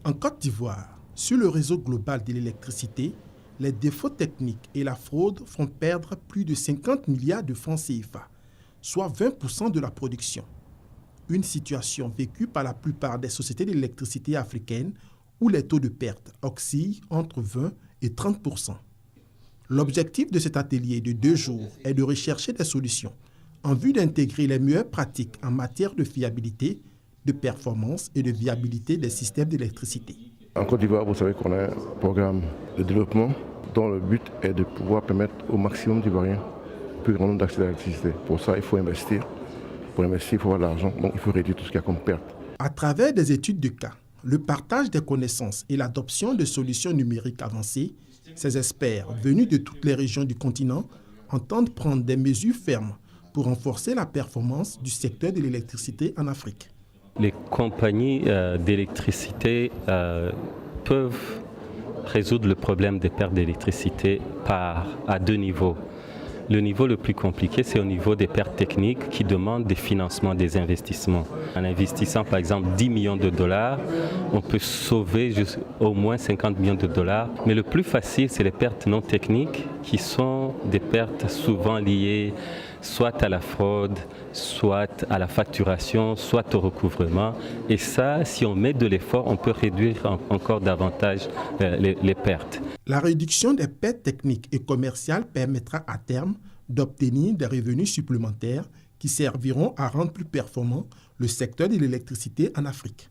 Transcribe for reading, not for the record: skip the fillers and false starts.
En Côte d'Ivoire, sur le réseau global de l'électricité, les défauts techniques et la fraude font perdre plus de 50 milliards de francs CFA, soit 20% de la production. Une situation vécue par la plupart des sociétés d'électricité africaines où les taux de perte oscillent entre 20 et 30%. L'objectif de cet atelier de 2 jours est de rechercher des solutions en vue d'intégrer les meilleures pratiques en matière de fiabilité, de performance et de viabilité des systèmes d'électricité. En Côte d'Ivoire, vous savez qu'on a un programme de développement dont le but est de pouvoir permettre au maximum d'Ivoiriens plus grand nombre d'accès à l'électricité. Pour ça, il faut investir. Pour investir, il faut avoir de l'argent, donc il faut réduire tout ce qu'il y a comme perte. À travers des études de cas, le partage des connaissances et l'adoption de solutions numériques avancées, ces experts venus de toutes les régions du continent entendent prendre des mesures fermes pour renforcer la performance du secteur de l'électricité en Afrique. Les compagnies d'électricité peuvent résoudre le problème des pertes d'électricité à 2 niveaux. Le niveau le plus compliqué, c'est au niveau des pertes techniques qui demandent des financements, des investissements. En investissant par exemple 10 millions de dollars, on peut sauver au moins 50 millions de dollars. Mais le plus facile, c'est les pertes non techniques qui sont des pertes souvent liées soit à la fraude, soit à la facturation, soit au recouvrement. Et ça, si on met de l'effort, on peut réduire encore davantage les pertes. La réduction des pertes techniques et commerciales permettra à terme d'obtenir des revenus supplémentaires qui serviront à rendre plus performant le secteur de l'électricité en Afrique.